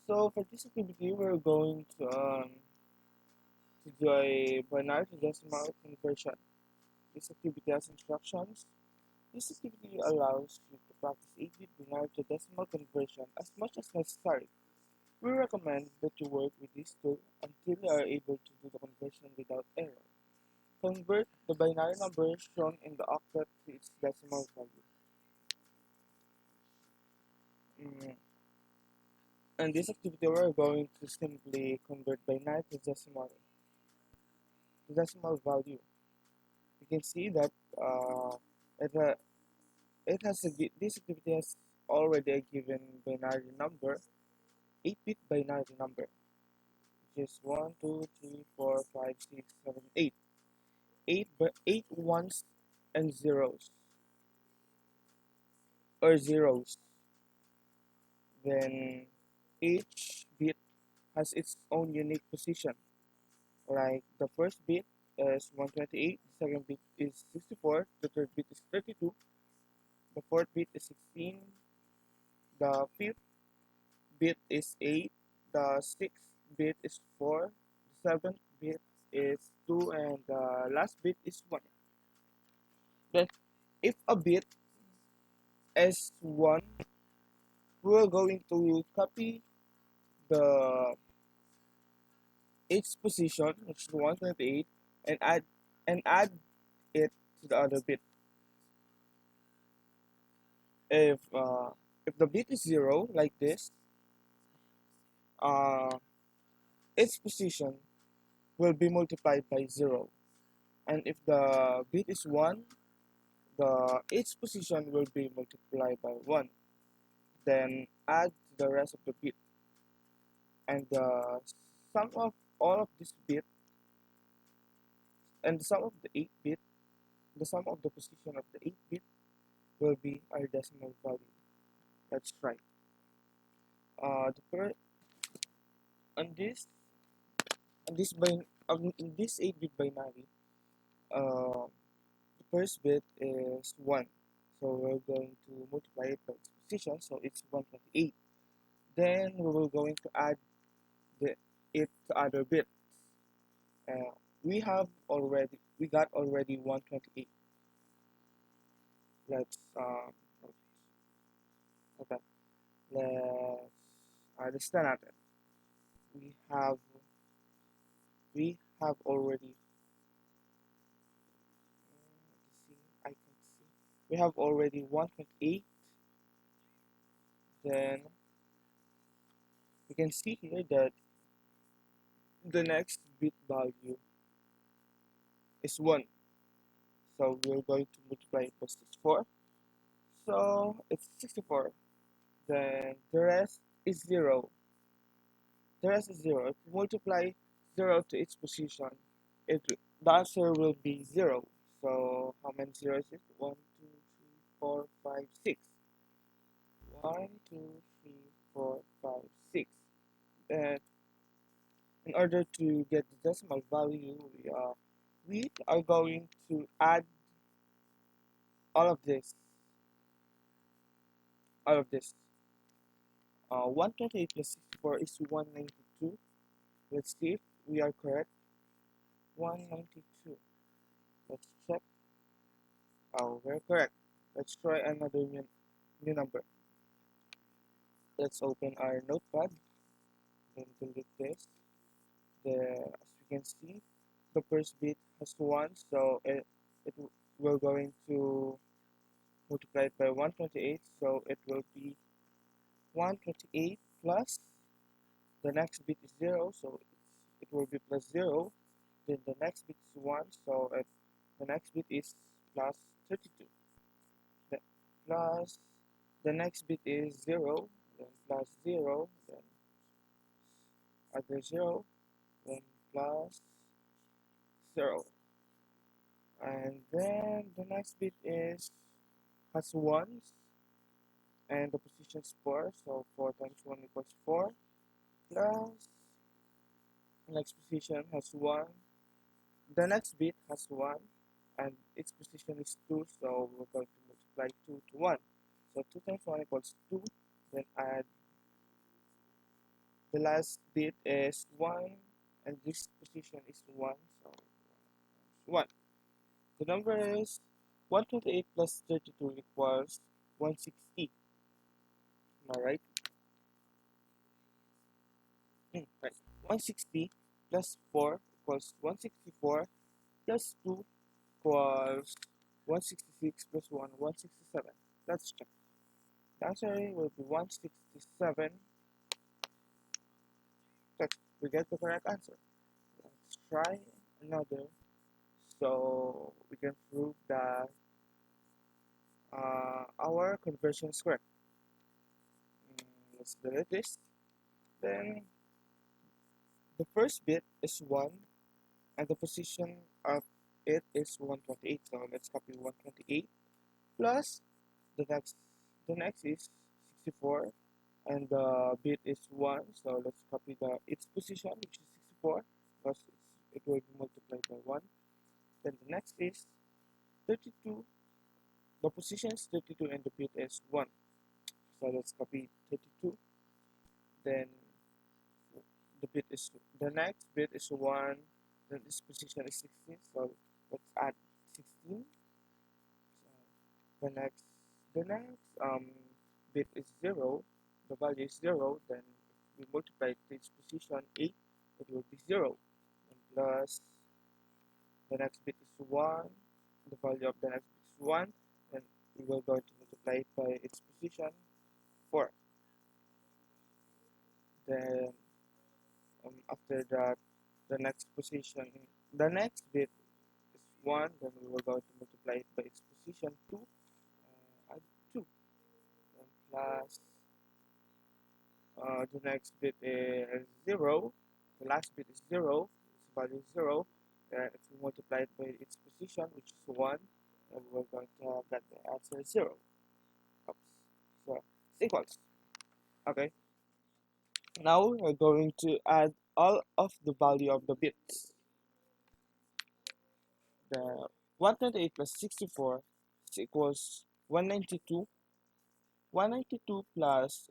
So for this activity, we're going to do a binary to decimal conversion. This activity has instructions. This activity allows you to practice 8-bit binary to decimal conversion as much as necessary. We recommend that you work with this tool until you are able to do the conversion without error. Convert the binary number shown in the octet to its decimal value. Mm, In this activity, we're going to simply convert binary to decimal value. You can see that it, uh, this activity has already a given binary number, 8-bit binary number, which is 1, 2, 3, 4, 5, 6, 7, 8. 8 ones and zeros, or zeros. Then each bit has its own unique position. Like the first bit is 128, the second bit is 64, the third bit is 32, the fourth bit is 16, the fifth bit is 8, the sixth bit is 4, the seventh bit is 2, and the last bit is 1. Then if a bit is 1, we're going to copy the its position, which is 128, and add it to the other bit. If uh, if the bit is 0, like this, uh, its position will be multiplied by 0. And if the bit is 1, its position will be multiplied by 1. Then add the rest of the bit. And the sum of all of this bit and the sum of the 8 bit, the sum of the position of the 8 bit will be our decimal value. Let's try. The per on this bin in this 8-bit binary, uh, the first bit is 1. So we're going to multiply it by its position, so it's 128. Then we will going to add it to other bits. We got already 128. Let's okay, let's understand that we have we have already see I can see we have already 128. Then you can see here that the next bit value is 1. So we're going to multiply it by 64. So it's 64. Then the rest is 0. The rest is 0. If you multiply 0 to its position, the answer will be 0. So how many zeros is it? 1, 2, 3, 4, 5, 6. 1, 2, 3, 4, 5, 6. And in order to get the decimal value, we are going to add all of this. All of this. 128 plus 64 is 192. Let's see if we are correct. 192. Let's check. Oh, we're correct. Let's try another new number. Let's open our notepad. Then delete this. As you can see, the first bit has 1, so we're going to multiply it by 128, so it will be 128 plus the next bit is 0, so it will be plus 0. Then the next bit is 1, so the next bit is plus 32. The, plus the next bit is 0, then plus 0, then other 0, then plus 0. And then the next bit has 1s, and the position is 4, so 4 times 1 equals 4, plus the next position has 1, the next bit has 1, and its position is 2, so we're going to multiply 2 to 1. So 2 times 1 equals 2, then add The last bit is 1, and this position is 1, so 1. The number is 128 plus 32 equals 160. Am I right? Right. 160 plus 4 equals 164 plus 2 equals 166 plus 1, 167. Let's check. The answer will be 167. Check. We get the correct answer. Let's try another so we can prove that our conversion is correct. Let's delete this. Then the first bit is 1 and the position of it is 128. So let's copy 128 plus the next is 64 and the bit is 1. So let's copy its position, which is 64, because it will be multiplied by 1. Then the next is 32. The position is 32 and the bit is 1. So let's copy 32. Then the next bit is 1. Then this position is 16. So let's add 16. So the next bit is 0. The value is 0. Then if we multiply this position 8, it will be 0. And plus the next bit is 1. The value of the next bit is 1. Then we will going to multiply it by its position 4. Then after that, the next bit is 1. Then we will going to multiply it by its position 2. Add 2. Then plus the next bit is 0. The last bit is 0. Its value is 0. Then if we multiply it by its position, which is 1, then we're going to get the answer 0. Oops. So it's equals. Okay. Now we're going to add all of the value of the bits. The 128 plus 64 is equals 192. 192 plus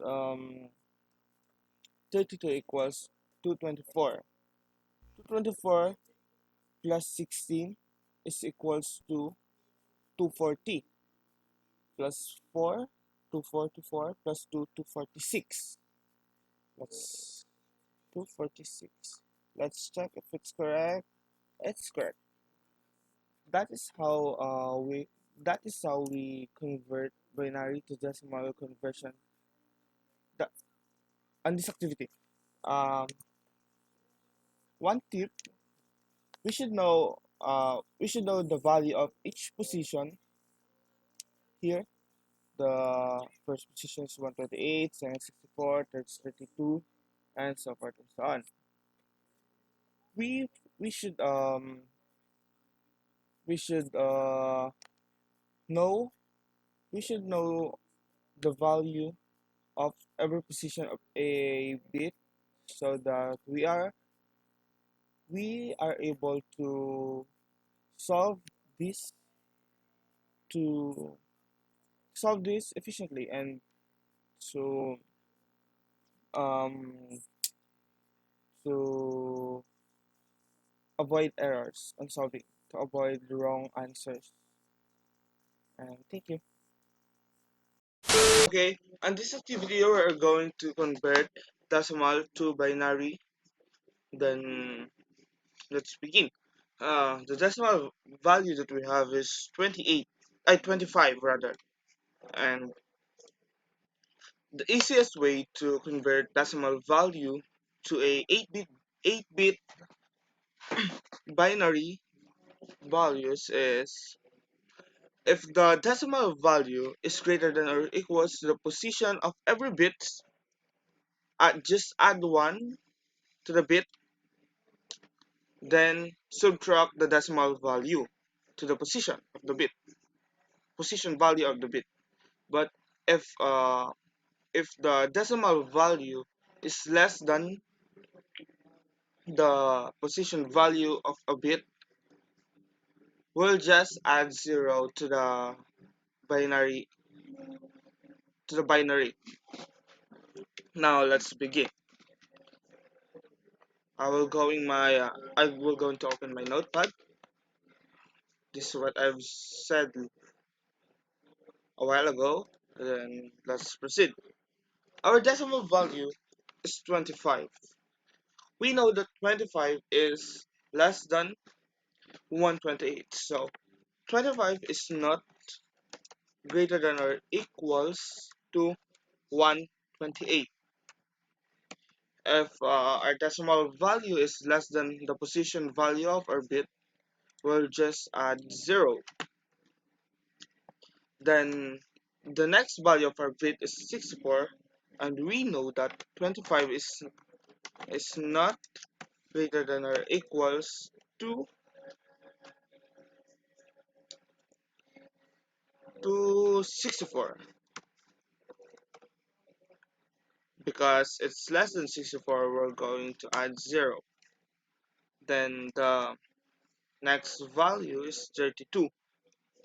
32 equals 224. 224 plus 16 is equals to 240 plus 4, 2424 plus 2, 246. Let's 246. Let's check if it's correct. It's correct. That is how we convert binary to decimal conversion the, on this activity. Um, One tip: we should know the value of each position here. The first position is 128, second 64, third is 32, and so forth and so on. We we should um we should know we should know the value of every position of a bit so that we are able to solve this to solve this efficiently and to um to avoid errors on solving, to avoid wrong answers. And thank you. Okay, on this activity we are going to convert decimal to binary. Then let's begin. The decimal value that we have is 25 rather, and the easiest way to convert decimal value to a 8-bit binary values is if the decimal value is greater than or equals to the position of every bit, just add 1 to the bit, then subtract the decimal value to the position value of the bit. But if uh, if the decimal value is less than the position value of a bit, we'll just add 0 binary to the binary. Now let's begin. I will going to open my notepad. This is what I've said a while ago. Then let's proceed. Our decimal value is 25. We know that 25 is less than 128. So 25 is not greater than or equals to 128. If our decimal value is less than the position value of our bit, we'll just add 0. Then the next value of our bit is 64, and we know that 25 is not greater than or equals to to 64. Because it's less than 64, we're going to add 0. Then the next value is 32.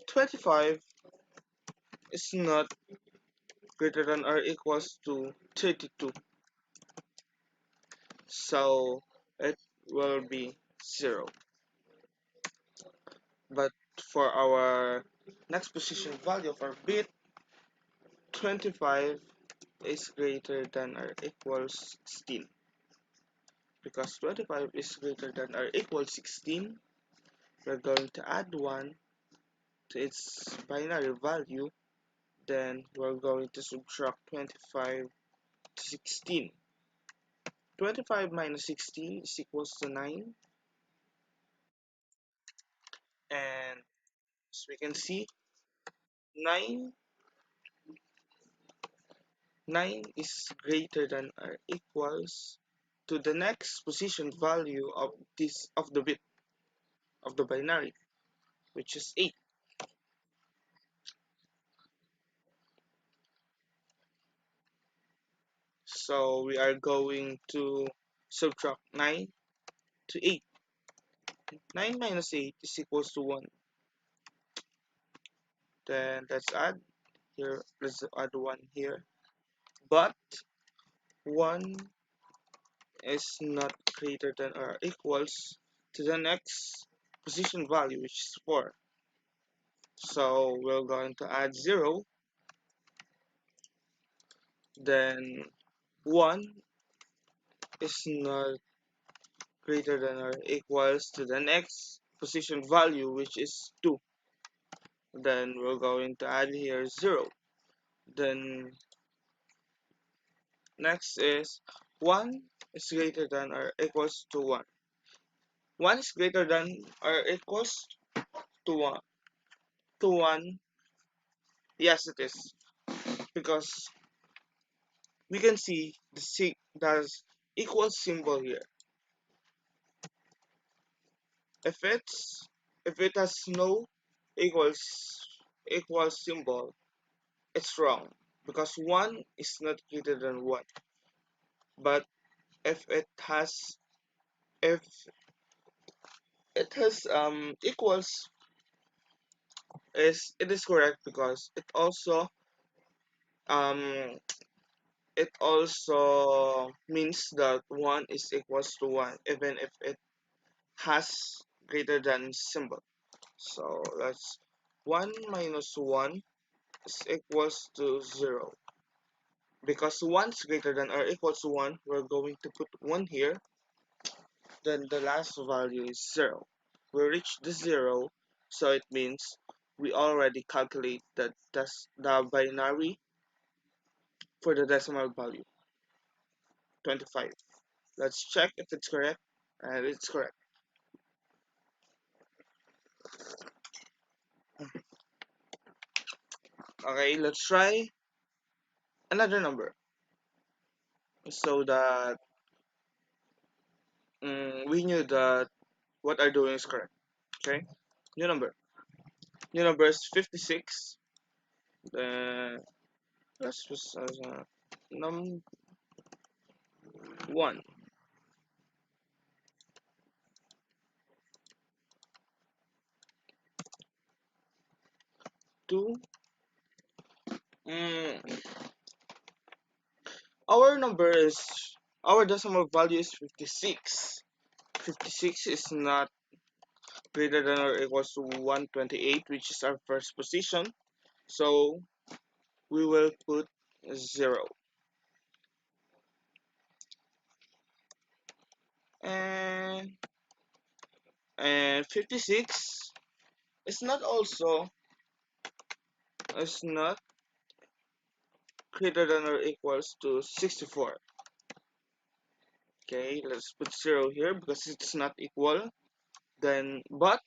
25 is not greater than or equals to 32, so it will be 0. But for our next position value of our bit, 25 is greater than or equals 16. Because 25 is greater than or equals 16, we're going to add 1 to its binary value. Then we're going to subtract 25 to 16. 25 minus 16 is equals to 9. And as we can see, 9, 9 is greater than or equals to the next position value of the bit of the binary, which is 8. So we are going to subtract 9 to 8. 9 minus 8 is equals to 1. Then let's add 1 here. But 1 is not greater than or equals to the next position value, which is 4. So we're going to add 0. Then 1 is not greater than or equals to the next position value, which is 2. Then we're going to add here 0. Then next is 1 is greater than or equals to 1. 1 is greater than or equals to 1. To 1, yes it is. Because we can see there's equal symbol here. If it's if it has no equal symbol, it's wrong because 1 is not greater than 1. But if it has if it has equals, is it is correct because um it also means that 1 is equals to 1 even if it has greater than symbol. So that's 1 minus 1 is equals to 0. Because 1 is greater than or equals to 1, we're going to put 1 here. Then the last value is 0. We reach the 0, so it means we already calculate the binary for the decimal value, 25. Let's check if it's correct, and it's correct. Okay, let's try another number so that we knew that what I'm doing is correct. Okay, new number. New number is 56. Then let's just as a num 1, 2. Mm, our number is Our decimal value is 56. 56 is not greater than or equals to 128, which is our first position. So we will put 0. And, and 56 is not greater than or equals to 64. Okay, let's put 0 here because it's not equal. But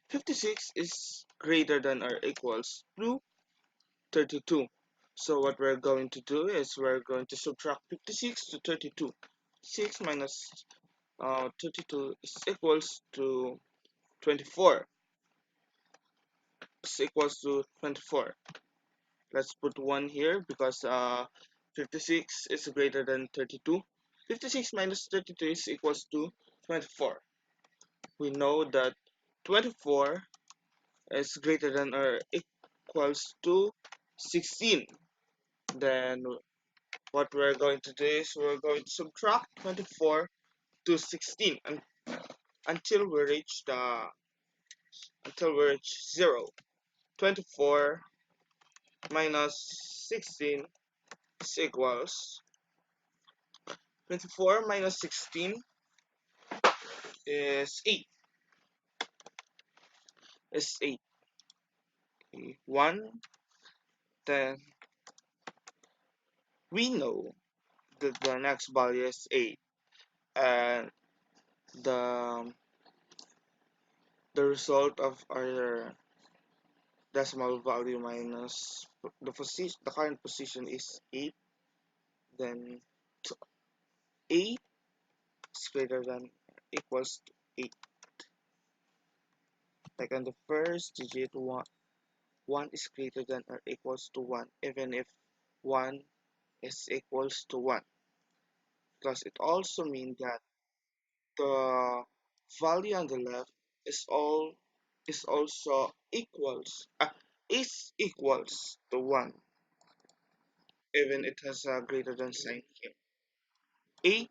56 is greater than or equals to 32. So what we're going to do is we're going to subtract 56 to 32. 6 minus 32 is equals to 24. Is equals to 24. Let's put 1 here because 56 is greater than 32. 56 minus 32 is equals to 24. We know that 24 is greater than or equals to 16. Then what we're going to do is we're going to subtract 24 to 16 until we reach 0. 24 minus 16 is equals 24 minus 16 is 8. Is 8. Okay. 1. Then we know that the next value is 8, and the the result of our decimal value minus the current position is 8. Then 8 is greater than equals to 8. Like on the first digit, 1 is greater than or equals to 1, even if 1 is equals to 1, because it also means that the value on the left is all is also equals to 1, even it has a greater than sign here. 8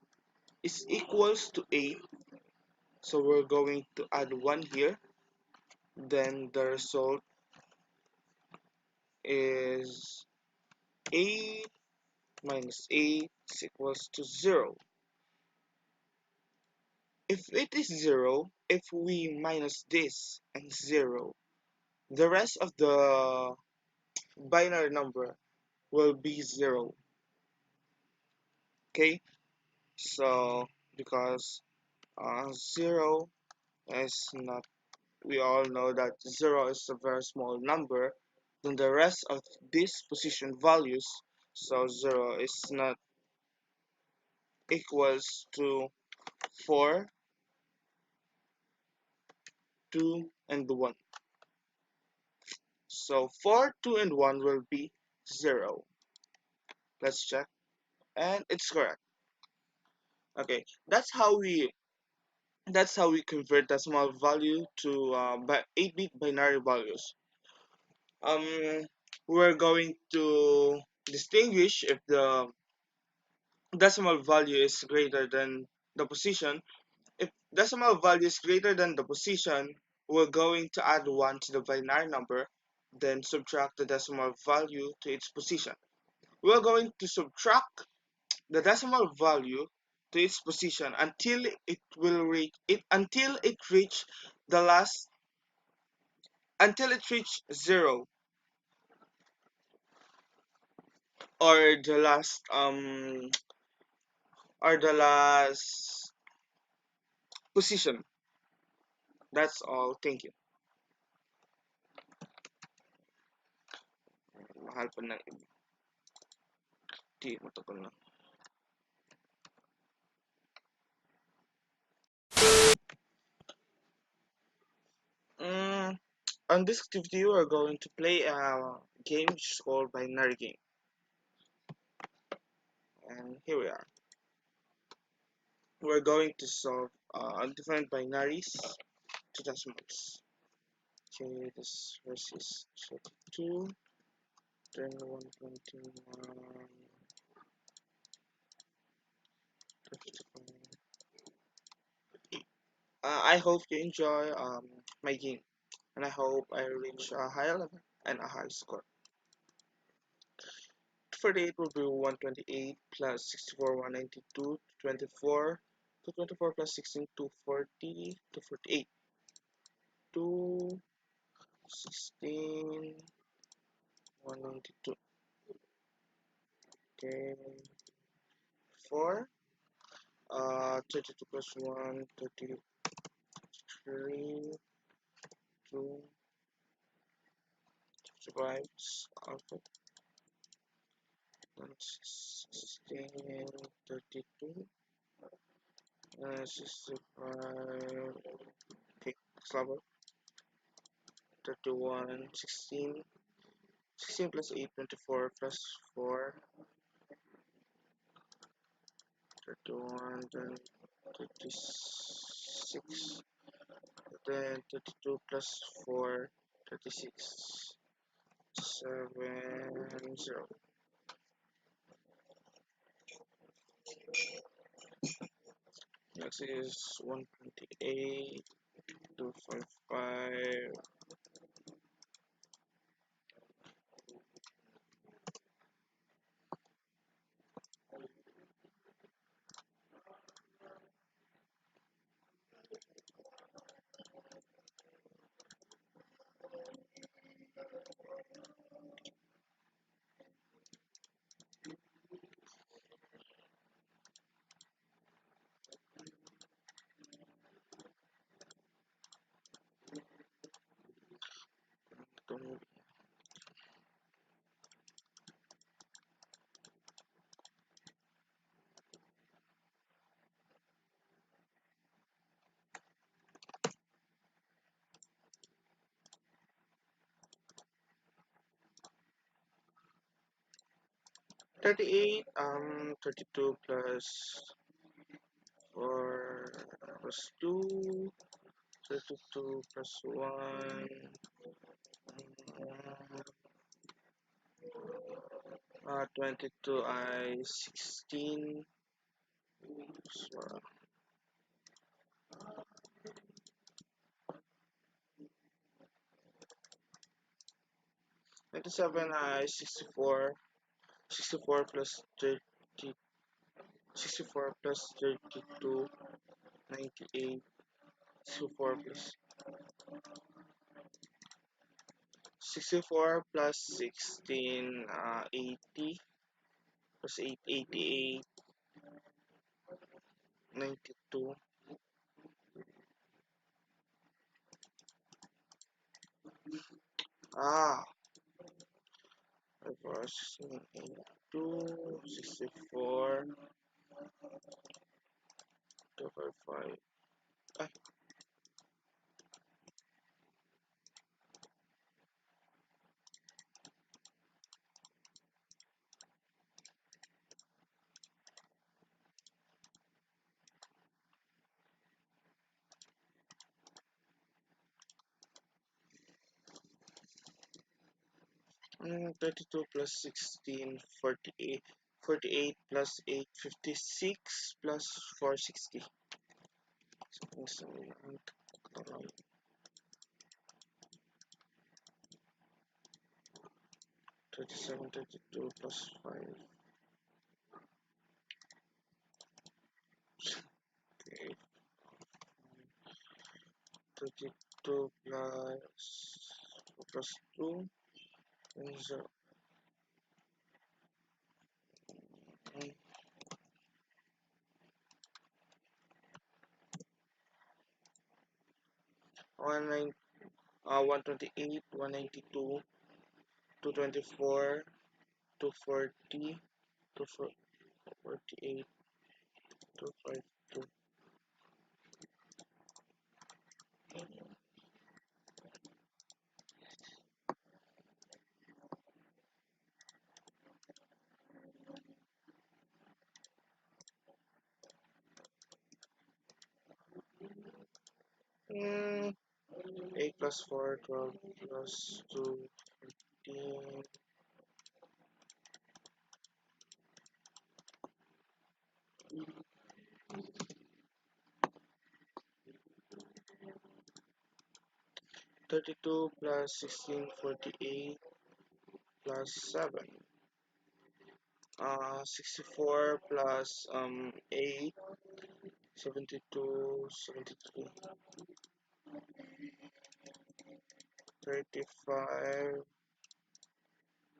is equals to 8, so we're going to add 1 here. Then the result is 8 minus 8 is equals to 0. If it is 0, if we minus this and 0, the rest of the binary number will be 0. Okay, so because 0 is not, we all know that 0 is a very small number, then the rest of these position values, so 0 is not equals to 4, 2, and 1. So 4, 2, and 1 will be 0. Let's check. And it's correct. Okay, that's how we convert decimal value to 8-bit binary values. We're going to distinguish if the decimal value is greater than the position. If decimal value is greater than the position, we're going to add 1 to the binary number, then subtract the decimal value to its position. We're going to subtract the decimal value to its position the last until it reach 0, or the last position. That's all. Thank you. Mahal pa ng di matagal na. Mm, on this activity, we're going to play a game which is called binary game. And here we are. We're going to solve different binaries to decimals. Okay, this first is 32, then 121, I hope you enjoy my game, and I hope I reach a high level and a high score. 48 will be 128 plus 64 192 24 to 24 plus 16 240 to 48 to 16 192. Okay, 4 32 plus 1 33 2 survives alpha 16 32 65. Okay, next level 31 16 16 plus 8 24 plus 4 31 then 36 then 32 plus 4 36 7 0. Next is 128 255 38 32 plus 4 plus 2 32 plus 1 22 I 16 so, 27 I 64 64 plus 30 64 plus 32 98 64 plus 64 plus 16 80 plus 8 88 92 ah I was 82 64 255 ah, 32 plus 16 48 48 plus 8 56 plus 4 60 so, 37 32 plus 5 okay 32 plus 2 is 128 192 224 240 248 252 mm, 8 plus 4 12 plus 2 15 32 plus 1648 plus 7. 64 plus 8, 72, 73, 35,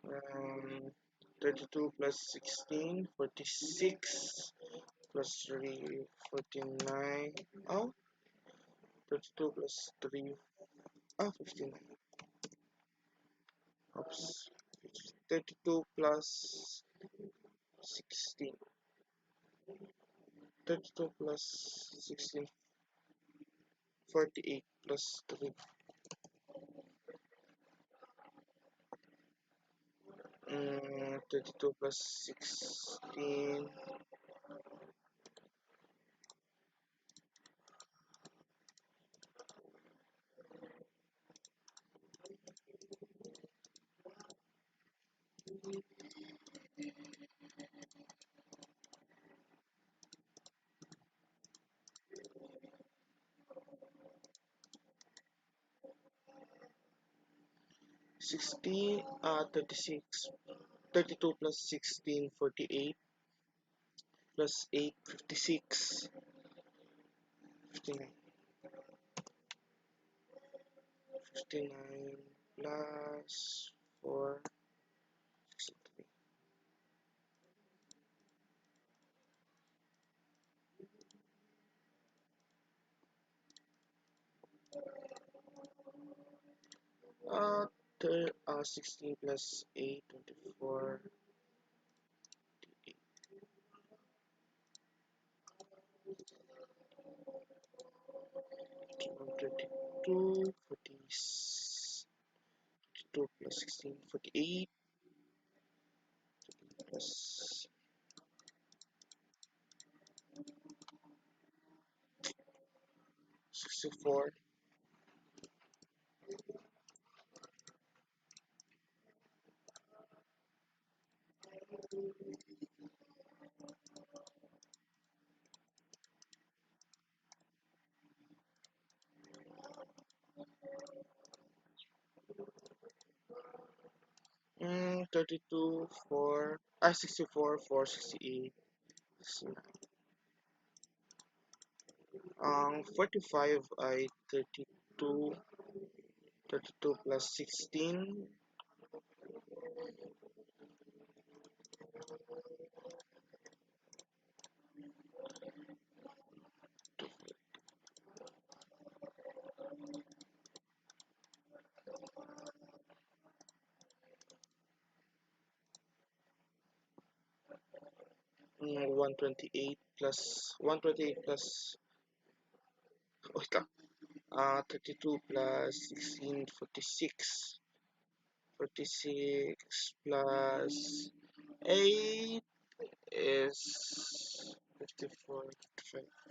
um, 32 plus 16, 46, plus 3, 49. Oh, 32 plus 3, 59. Oops. 32 plus 16. 32 plus 16, 48 plus 3. 32 plus 16. 16, 36. 32 plus 16, 48 plus 8, 56. 59. 59 plus 4, 63. 16 plus 8, 24. 32, 42 plus 16, 48 plus 64. 32, 4, 64, 4, 68, 69. 45 ay 32, 32 plus 16, 128 plus 128 plus wait lang. 32 plus 16, 46. 46 plus 8 is 54, 55.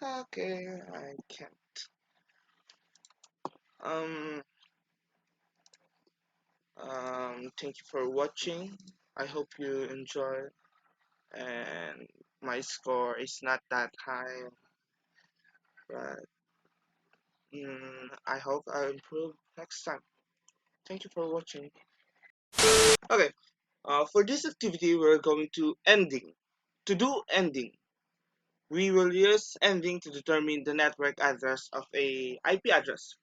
Okay, I can't. Um, thank you for watching. I hope you enjoy. And my score is not that high, but I hope I improve next time. Thank you for watching. Okay, for this activity, we're going to ending. To do ending, we will use ending to determine the network address of a IP address.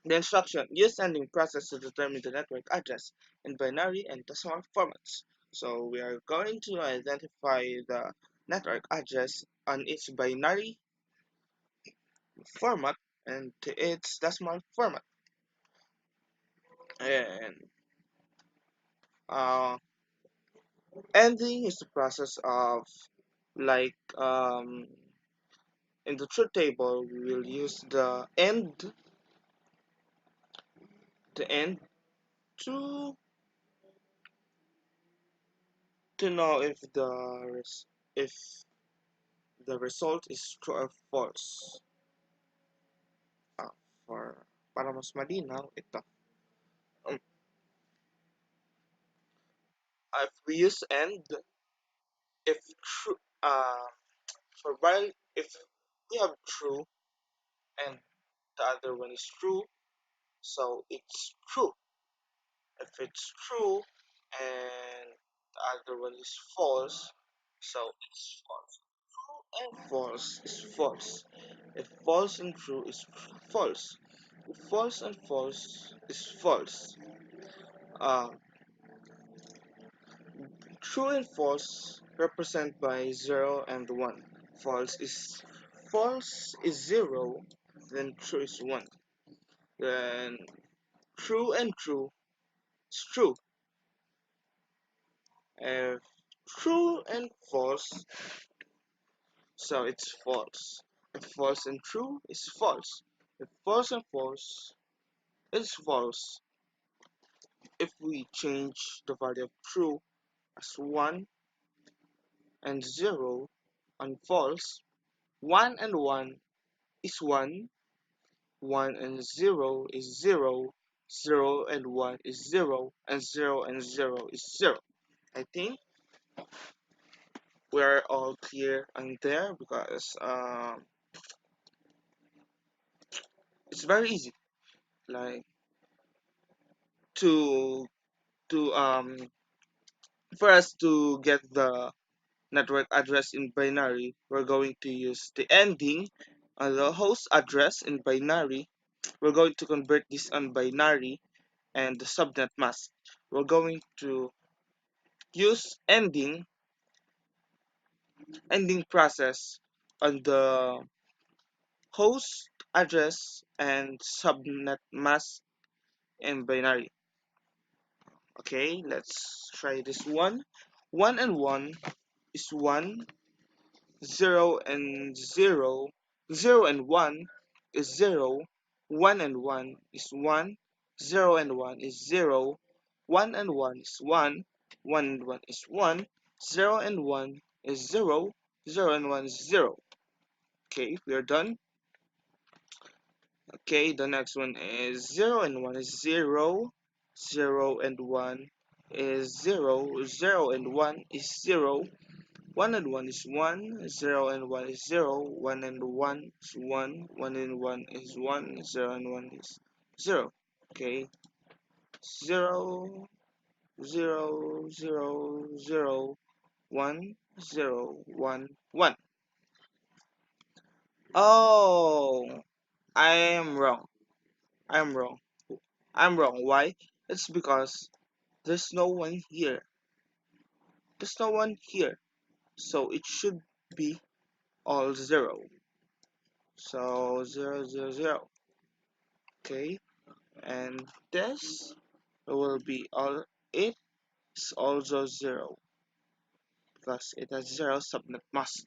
The instruction use ending process to determine the network address in binary and decimal formats. So we are going to identify the network address on its binary format and its decimal format. And uh, ending is the process of like In the truth table, we will use the end to know if the result is true or false. Ah, para mas malinaw, ito. Um, if we use and, if true, for while if we have true and the other one is true, so it's true. If it's true and the other one is false, so it's false. True and false is false. If false and true is false. If false and false is false. Uh, True and false represent by 0 and 1. False is 0, then true is 1. Then true and true is true. If true and false, so it's false. If false and true is false. If false and false is false. If we change the value of true as 1 and 0 and false, 1 and 1 is 1, 1 and 0 is 0, 0 and 1 is 0, and 0 and 0 is 0. I think we're all clear on there because it's very easy. Like to to for us to get the network address in binary, we're going to use the ending on the host address in binary. We're going to convert this on binary and the subnet mask. We're going to use ending process on the host address and subnet mask in binary. Okay, let's try this one. 1 and 1 is 1, 0 and 0, 0 and 1 is 0, 1 and 1 is 1, 0 and 1 is 0, 1 and 1 is 1, 1 and 1 is 1, 0 and 1 is 0, 0 and 1 is 0. Okay, we are done. Okay, the next one is 0 and 1 is 0, 0 and 1 is 0, 0 and 1 is 0, 1 and 1 is 1, 0 and 1 is 0, 1 and 1 is 1, 1 and 1 is 1, 0 and 1 is 0. Okay, 0, 0, 0, 0, 1, 0, 1, 1. Oh, I am wrong. I'm wrong. I'm wrong. Why? It's because there's no one here. There's no one here. So it should be all 0. So 0, 0, 0. Okay. And this will be all. It's also 0 because it has 0 subnet mask.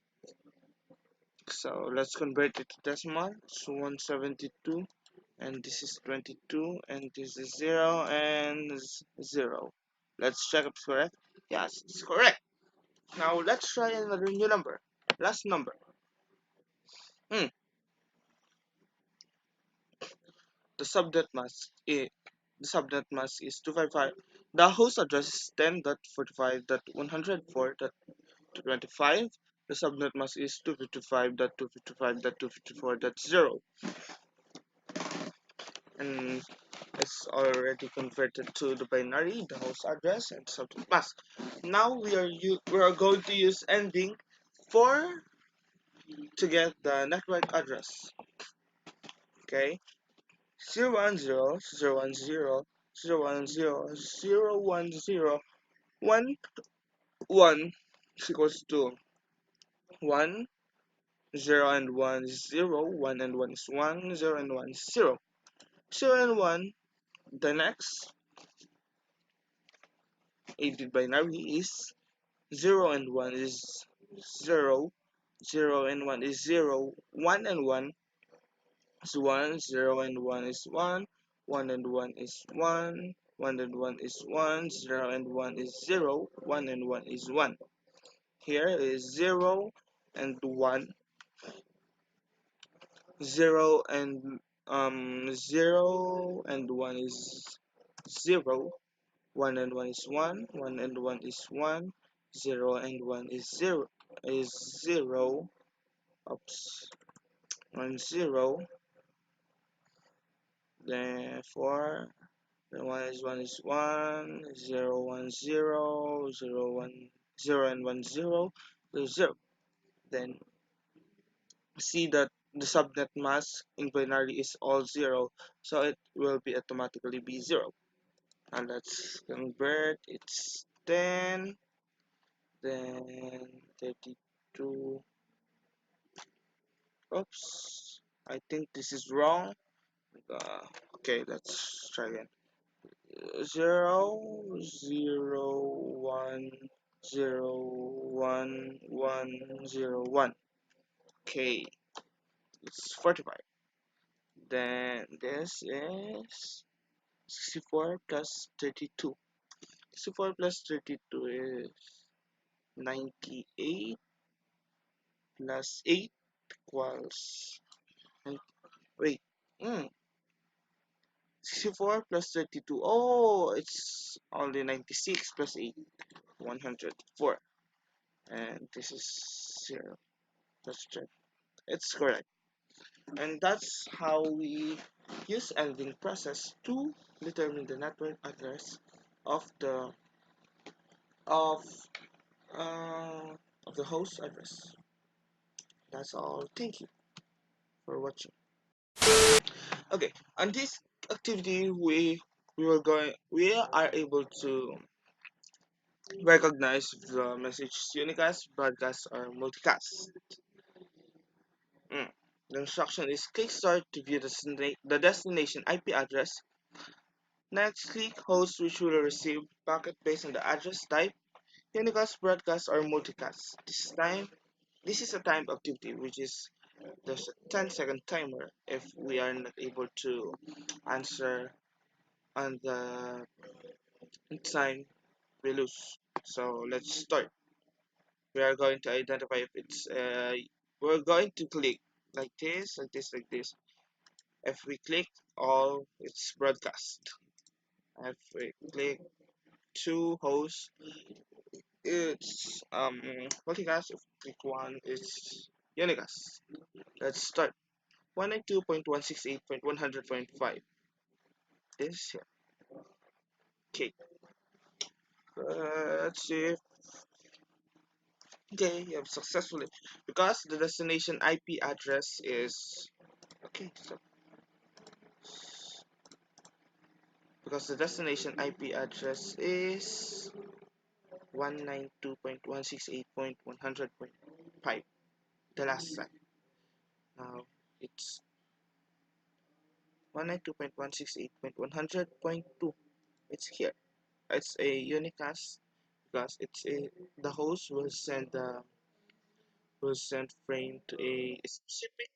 So let's convert it to decimal. It's 172 and this is 22 and this is 0 and 0. Let's check if it's correct. Yes, it's correct. Now let's try another new number. Last number. Hmm. The subnet mask is the subnet mask is 255. The host address is 10.45.104.25. The subnet mask is 255.255.254.0, and it's already converted to the binary, the host address, and subnet mask. Now we are going to use ending for to get the network address. Okay, 010, 010, 010, 010, 1, 1 is equals to 1, 0 and 1 is 0, 1 and 1 is 1, 0 and 1 is 0. 0 and 1, the next 8-bit binary is 0 and 1 is 0, 0 and 1 is 0, 1 and 1 is 1, 0 and 1 is 1, 1 and 1 is 1, 1 and 1 is 1, 0 and 1 is 0, 1 and 1 is 1. Here is 0 and 1, 0 and 0 and 1 is 0, 1 and 1 is 1, 1 and 1 is 1, 0 and 1 is 0, oops, 1 0, therefore the 1 is 1, 0 1 0, 0 1 0 and 1 0, so 0. Then see that the subnet mask in binary is all 0, so it will be automatically be 0. And let's convert, it's 10, then 32. Oops, I think this is wrong. uh, okay, let's try again. 0 0 1 0 1 1 0 1. Okay, it's 45. Then this is 64 plus 32. 64 plus 32 is 98 plus 8 equals, wait, mm, 64 plus 32. Oh, it's only 96 plus 8, 104. And this is 0. Let's check. It's correct. And that's how we use ending process to determine the network address of the of uh, of the host address. That's all. Thank you for watching. Thank you for watching. Okay, on this activity, we are able to recognize the message unicast, broadcast, or multicast. Mm. The instruction is click start to view the destination IP address. Next, click host, which will receive packet based on the address type, unicast, broadcast, or multicast. This is a timed activity, which is there's a 10-second timer if we are not able to answer on the time we lose. So let's start. We are going to identify if it's we're going to click like this, like this, like this. If we click all, it's broadcast. If we click to host, it's multicast. If we click one, it's unicast. Let's start. 192.168.100.5. This here. Okay. Let's see. Okay, you have successfully, because the destination IP address is okay. So because the destination IP address is 192.168.100.5, the last time. Now it's 192.168.100.2. It's here. It's a unicast because the host will send frame to a specific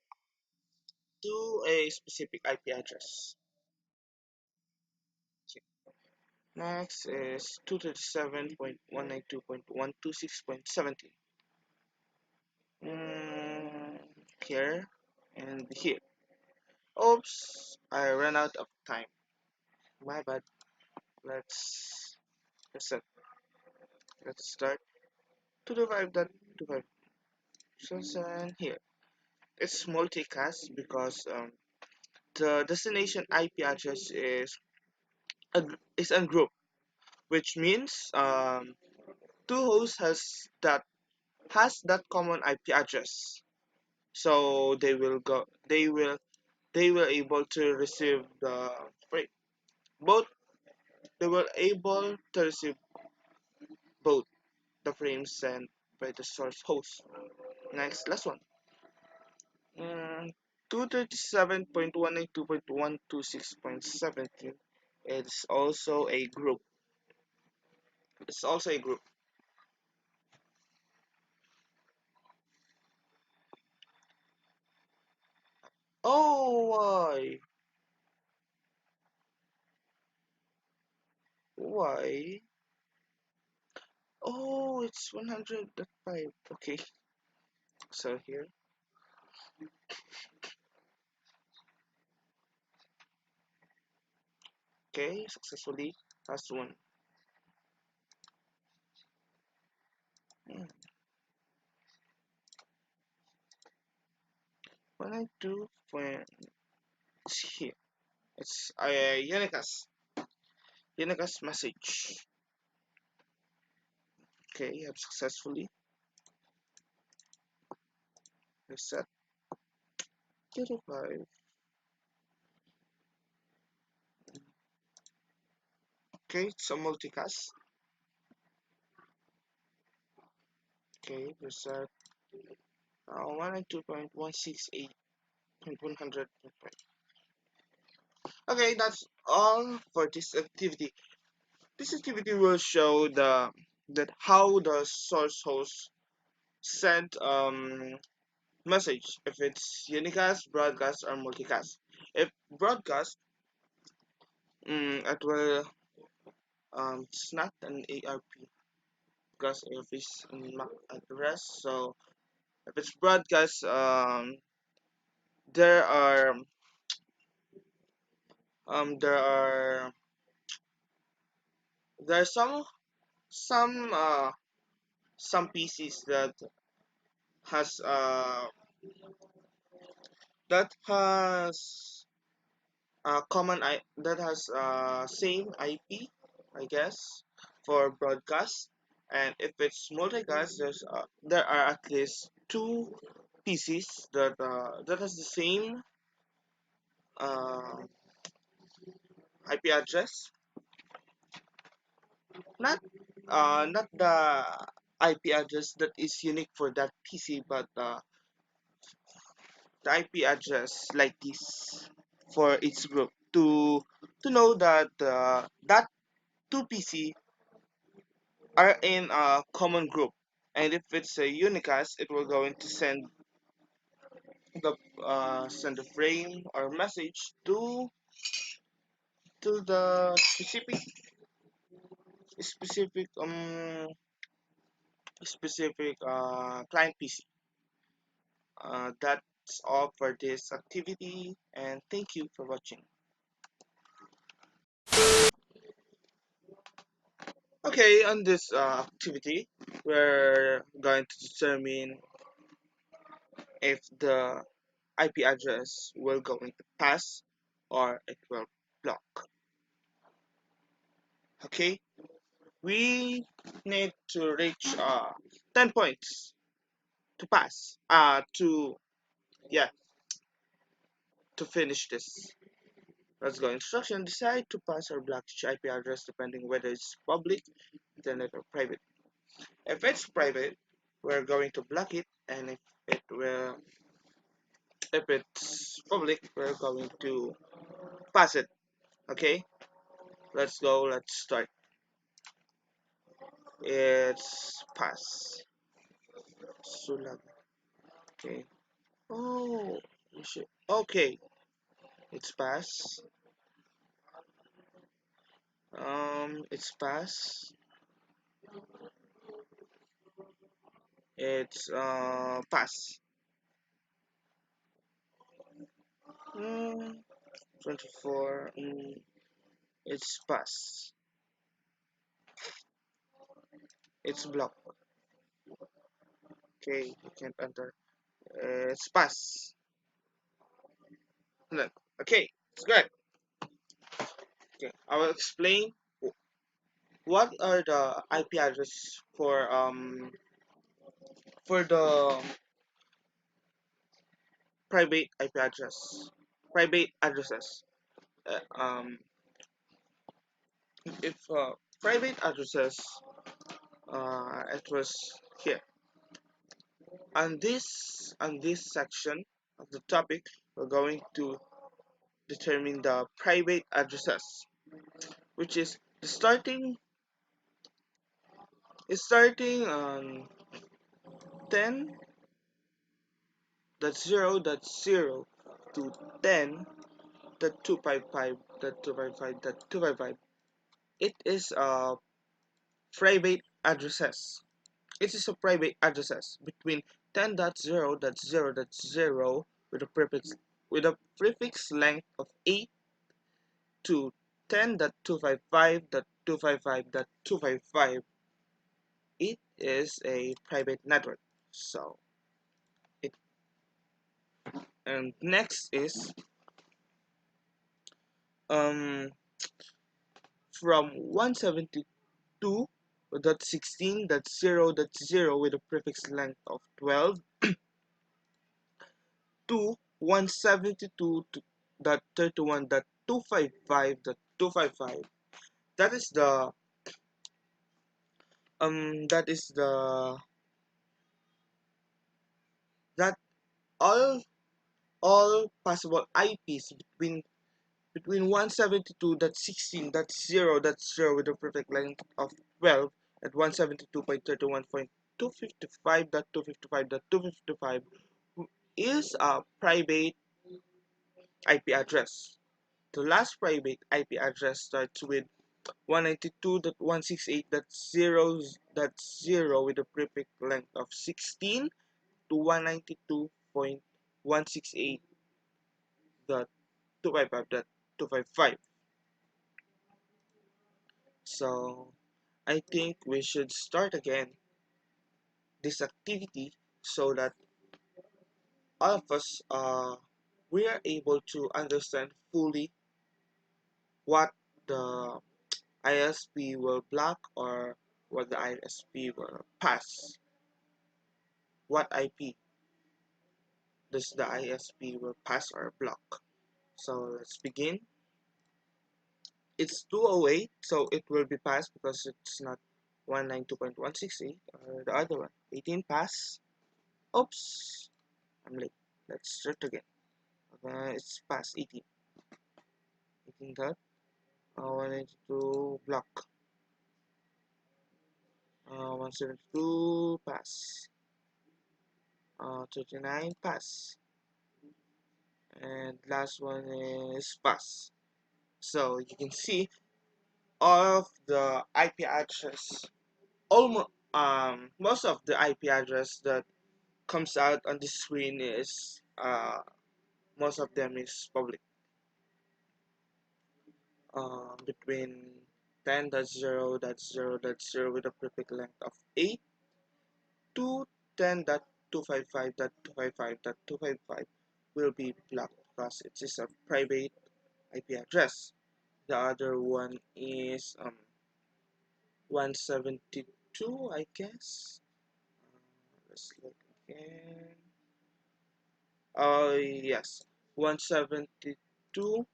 IP address. Next is 237.192.126.17. Mm, here and here. Oops, I ran out of time. My bad. Let's reset. Let's start. 225.25. So here. It's multicast because the destination IP address is ungrouped, which means two hosts has that common IP address. So they will able to receive wait, both they were able to receive both the frames sent by the source host. Next, last one. 237.192.126.17. It's also a group. It's also a group. Oh, why? Why? Oh, it's 100.5. Okay, so here. Okay, successfully. Last one. Hmm. When I do, when it's here. It's Unicast message. Okay, you have successfully reset 35. Okay, it's a multicast. Okay, reset 192.168.100. Okay, that's all for this activity. This activity will show that how the source host send message if it's unicast, broadcast, or multicast. If broadcast, it will it's not an ARP because if it's in MAC address. So if it's broadcast, there are um there are there are some some PCs has uh that has that has same IP, I guess, for broadcast. And if it's multicast, there are at least two PCs that has the same uh, IP address. Not not the IP address that is unique for that PC, but the IP address like this for each group to know that that two PC are in a common group. And if it's a unicast, it will going to the send a frame or message to the specific specific client PC. That's all for this activity, and thank you for watching. Okay, on this activity, we're going to determine if the IP address will going to pass or it will block. Okay, we need to reach 10 points to pass. To yeah, to finish this. Let's go. Instruction: decide to pass or block each IP address depending whether it's public, internet, or private. If it's private, we're going to block it, and it will if it's public, we're going to pass it. Okay, let's go. Let's start. It's pass. Sulag. Okay. Oh, you should. Okay, it's pass. It's pass. It's pass. Mm, 24. It's pass. It's block. Okay, you can't enter. It's pass. Look. Okay, it's good. Okay, I will explain what are the IP address for the private IP address. Private addresses. Uh, um, if private addresses, it was here. On this section of the topic, we're going to determine the private addresses, which is the starting on 10.0.0 172.10.255.255.255. It is private addresses. It is a private addresses between 10.0.0.0 with a prefix length of 8 to 10.255.255.255. It is a private network. So it and next is um from 172.16.0.0 with a prefix length of 12 to 172.31.255.255. That is the that is the that all possible IPs between 172.16.0.0 with a prefix length of 12 and 172.31.255.255.255 is a private IP address. The last private IP address starts with 192.168.0.0 with a prefix length of 16 to 192.168.255.255. So I think we should start again this activity so that all of us we are able to understand fully what the ISP will block or what the ISP will pass. What IP does the ISP will pass or block? So let's begin. It's 208, so it will be passed because it's not 192.168 or the other one. 18 pass. Oops, I'm late. Let's start again. It's past 18. 18 dot 192 block. 172 pass. 39 pass. And last one is pass. So you can see all of the IP address, almost most of the IP address that comes out on the screen is most of them is public. Between 10.0.0.0 with a prefix length of 8 to 10.255.255.255 will be blocked because it is a private IP address. The other one is 172, I guess. Let's look again. Oh, yes. 172,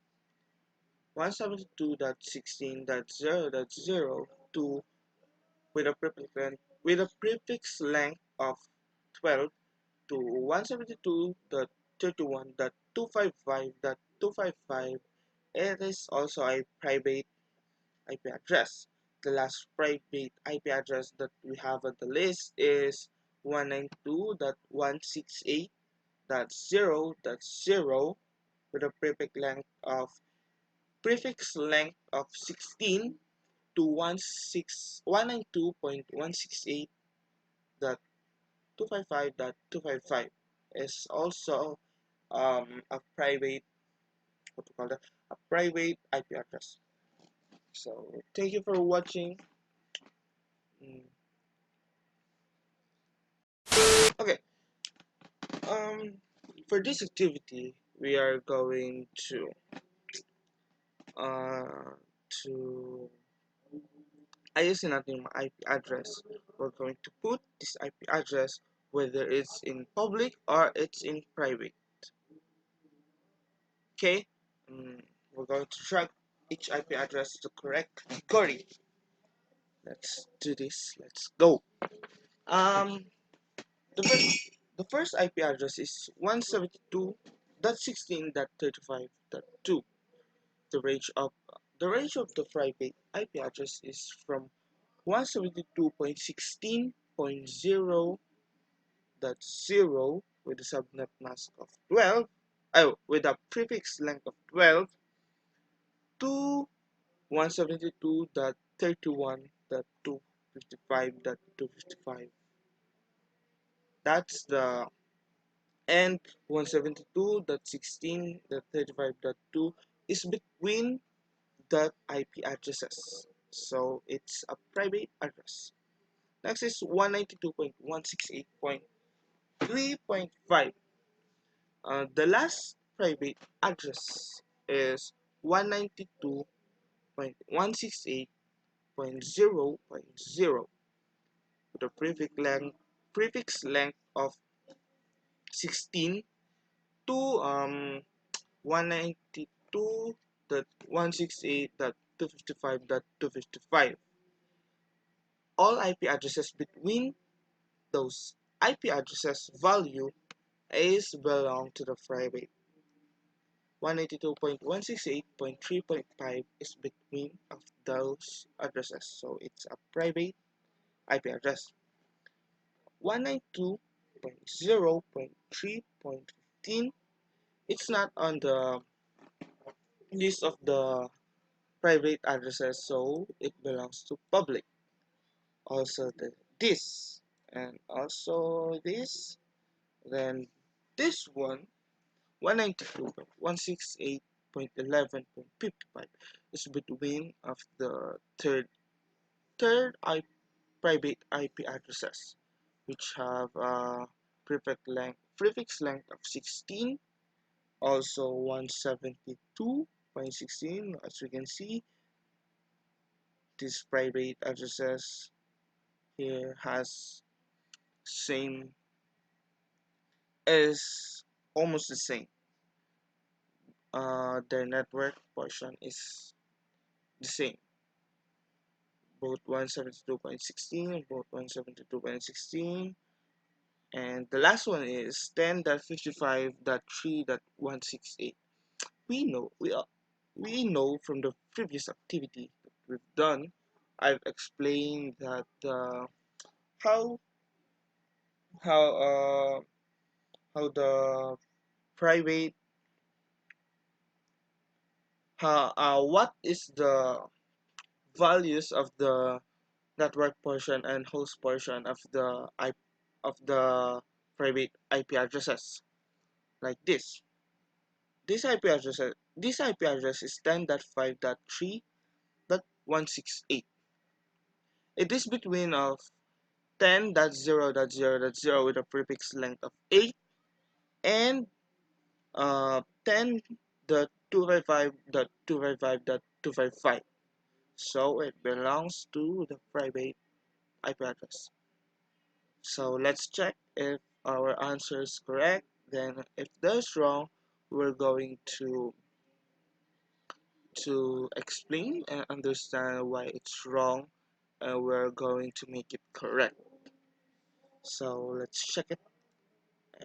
172.16.0.0 with a prefix length of 12 to 172.31.255.255. It is also a private IP address. The last private IP address that we have on the list is 192.168.0.0 with a prefix length of 16 to 192.168.255.255 is also a private, what to call that, a private IP address. So thank you for watching. Mm, okay. Um, for this activity, we are going uh to ayusin natin yung IP address. We're going to put this IP address whether it's in public or it's in private. Okay. We're going to drag each IP address to correct category. Let's do this. Let's go. Um, the first the first IP address is 172.16.35.2. The range of the private IP address is from 172.16.0.0 with a subnet mask of 12 oh, with a prefix length of 12 to 172.31.255.255. That's the and 172.16.35.2 is between the IP addresses. So it's a private address. Next is 192.168.3.5. The last private address is 192.168.0.0 with a prefix length of 16 to 192.168.255.255. All IP addresses between those IP addresses value is belong to the private. 192.168.3.5 is between of those addresses, so it's a private IP address. 192.0.3.15, it's not on the list of the private addresses, so it belongs to public. Also this and also this, then this one 192.168.11.55 is between of the third private IP addresses, which have a prefix length of 16, also 172.16. As we can see, these private addresses here has same is almost the same. Their network portion is the same, both 172.16 and both 172.16. And the last one is 10.55.3.168. We know from the previous activity that we've done, I've explained that how how uh how the private how what is the values of the network portion and host portion of the private IP addresses, like this. This IP address is 10.5.3.168. It is between of 10.0.0.0 with a prefix length of 8 and 10.255.255.255. So it belongs to the private IP address. So let's check if our answer is correct. Then if that's wrong, we're going to explain and understand why it's wrong, and we're going to make it correct. So let's check it,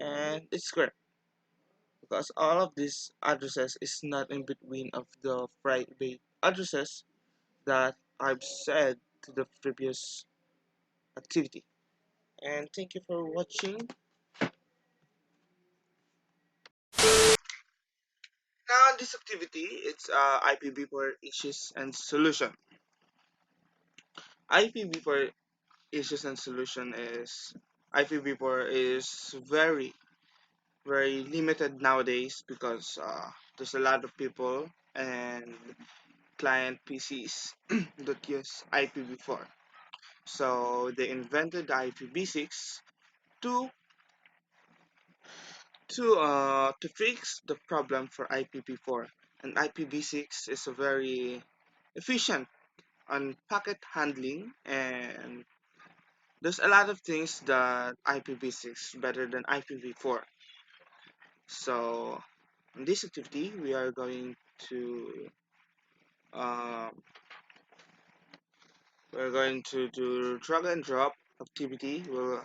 and it's correct because all of these addresses is not in between of the private addresses that I've said to the previous activity. And thank you for watching. Now this activity, it's IPv4 issues and solution. IPv4 issues and solution is IPv4 is very limited nowadays because there's a lot of people and client PCs that use IPv4. So they invented the IPv6 to to fix the problem for IPv4. And IPv6 is a very efficient on packet handling, and there's a lot of things that IPv6 better than IPv4. So in this activity, we are going to um, do drag and drop activity. We're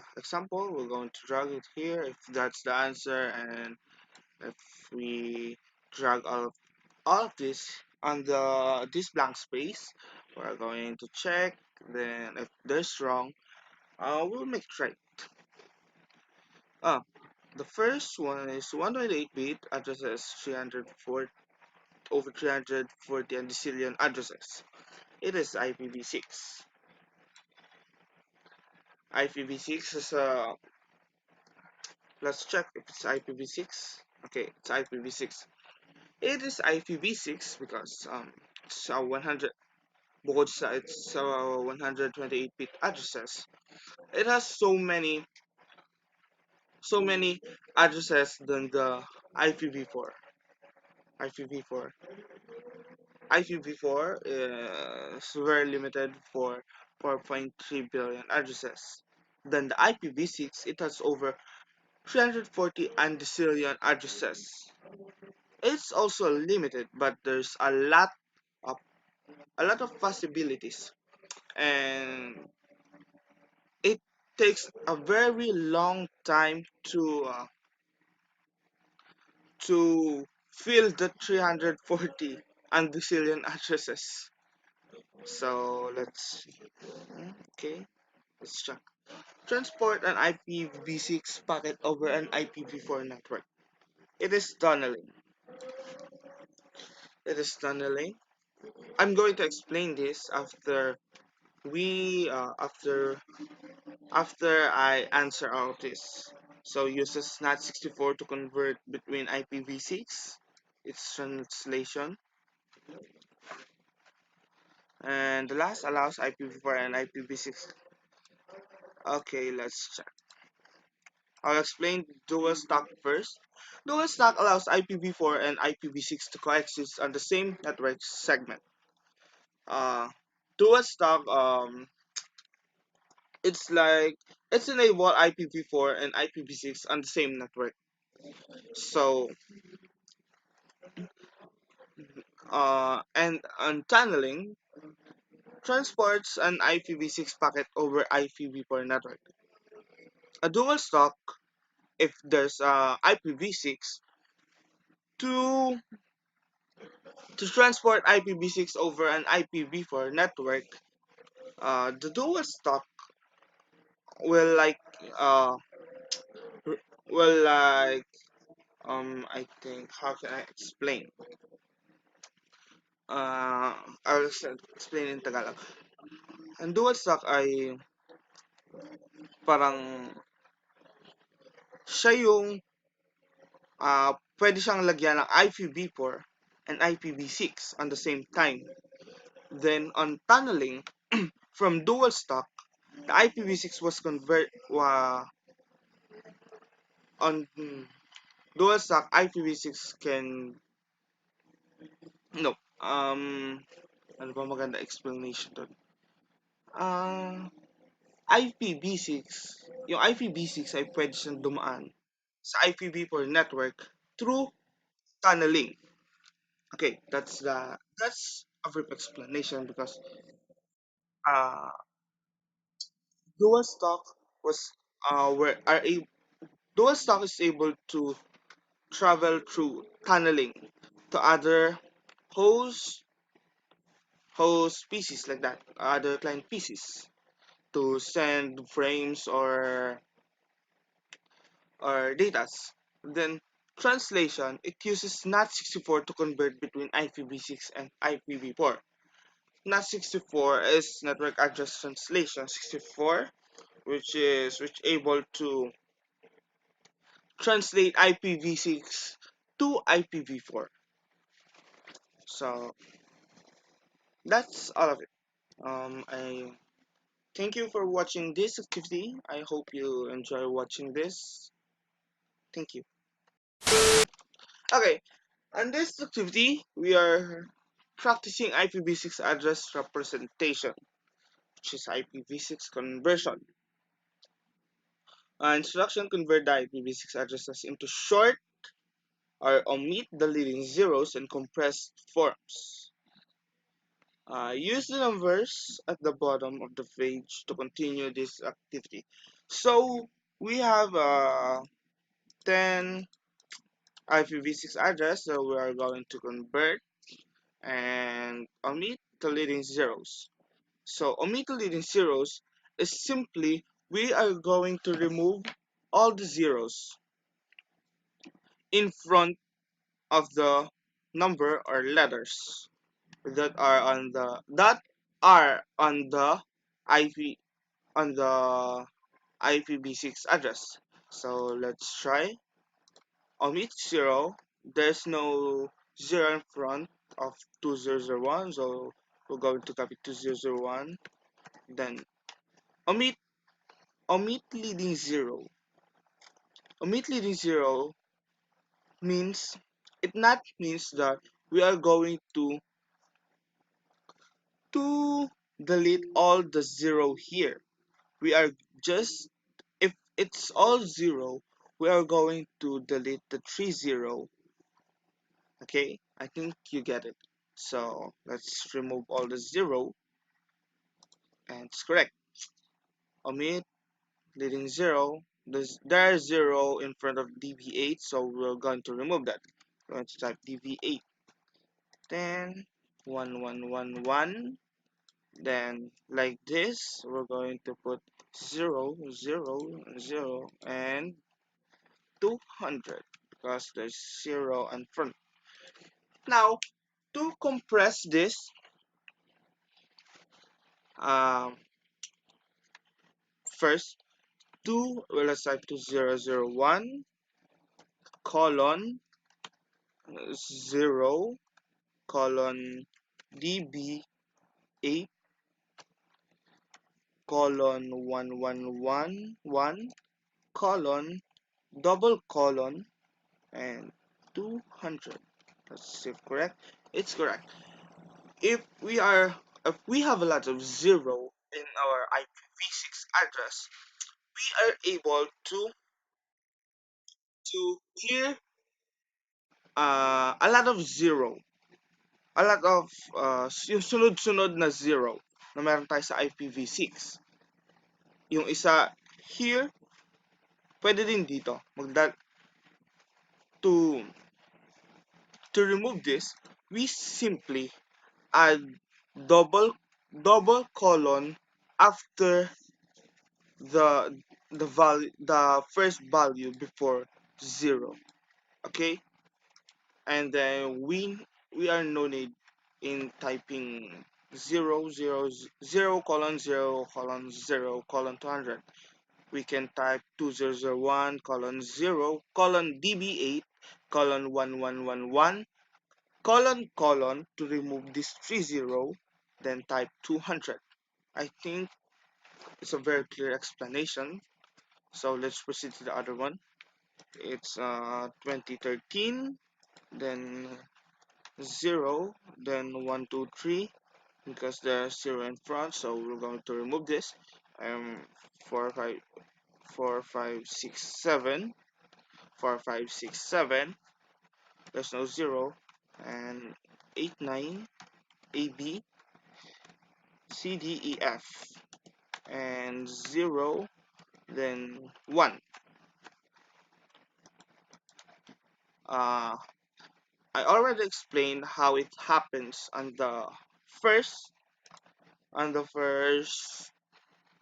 going to drag it here if that's the answer, and if we drag all of this on this blank space, we're going to check. Then if there's wrong, we'll make it right. The first one is 128-bit addresses 304 over 340 and decillion addresses. It is IPv6. IPv6 is let's check if it's IPv6. Okay, it's IPv6. It is IPv6 because it's 100 both sides 128-bit addresses. It has so many addresses than the IPv4. IPv4 IPv4 is very limited for 4.3 billion addresses. Then the IPv6 it has over 340 and zillion addresses. It's also limited, but there's of a lot of possibilities, and it takes a very long time to fill the 340 and zillion addresses. So let's see. Okay, let's check. Transport an IPv6 packet over an IPv4 network. It is tunneling. It is tunneling. I'm going to explain this we after I answer all of this. So uses NAT64 to convert between IPv6, its translation, and the last allows IPv4 and IPv6. Okay, let's check. I'll explain dual stack first. Dual stack allows IPv4 and IPv6 to coexist on the same network segment. Uh, Dual stack it's like it's enable IPv4 and IPv6 on the same network. So and on tunneling transports an IPv6 packet over IPv4 network. A dual stack if there's IPv6 to to transport IPv6 over an IPv4 network. The dual stack will uh will I think how can I explain? I'll explain in Tagalog. Ang dual stack ay parang siya yung pwede siyang lagyan ng IPv4 and IPv6 on the same time. Then on tunneling from dual stack, the IPv6 was convert on dual stack IPv6 can no ano ba maganda explanation doon? IPv6, yung IPv6 ay pwede siyang dumaan sa IPv4 network through tunneling. Okay, that's a brief explanation because uh, dual stack was where are a dual stack is able to travel through tunneling to other host PCs like that, other client PCs to send frames or datas. Then translation, it uses NAT64 to convert between IPv6 and IPv4. NAT64 is network address translation 64, which able to translate IPv6 to IPv4. So that's all of it. I thank you for watching this activity. I hope you enjoy watching this. Thank you. Okay, on this activity, we are practicing IPv6 address representation, which is IPv6 conversion. Instruction convert the IPv6 addresses into short or omit the leading zeros and compressed forms. Use the numbers at the bottom of the page to continue this activity. So we have 10 IPv6 address that we are going to convert and omit the leading zeros. So omit the leading zeros is simply we are going to remove all the zeros in front of the number or letters that are on the IP on the IPv6 address. So let's try omit 0. There's no 0 in front of 2001, so we're going to copy 2001. Then omit omit leading 0. Omit leading 0 means it not means that we are going to delete all the 0 here. We are just if it's all 0, we are going to delete the 30. Okay, I think you get it. So let's remove all the 0, and it's correct. Omit leading 0. There's 0 in front of db8, so we're going to remove that. We're going to type db8. Then 1111. Then like this, we're going to put 000 and 200 because there's 0 in front. Now, to compress this, um, first, 2, well, let's type 2001 colon 0 colon db8 colon 1111 colon double colon and 200. Let's see if correct. It's correct. If we are if we have a lot of 0 in our IPv6 address, we are able to clear a lot of 0, a lot of yung sunod-sunod na 0 na meron tayo sa IPv6. Yung isa here, pwede din dito. To to remove this, we simply add double colon after the first value before 0. Okay, and then we are no need in typing 000 colon 0 colon 0 colon 200. We can type 2001 colon 0 colon db8 colon 1111 colon to remove this 30, then type 200. I think it's a very clear explanation. So let's proceed to the other one. It's 2013, then 0, then 123 because there's 0 in front, so we're going to remove this. 4 5 4 5 6 7 4 5 6 7. There's no 0, and 8 9 AB CDEF and 0, then 1. uh, I already explained how it happens first on the first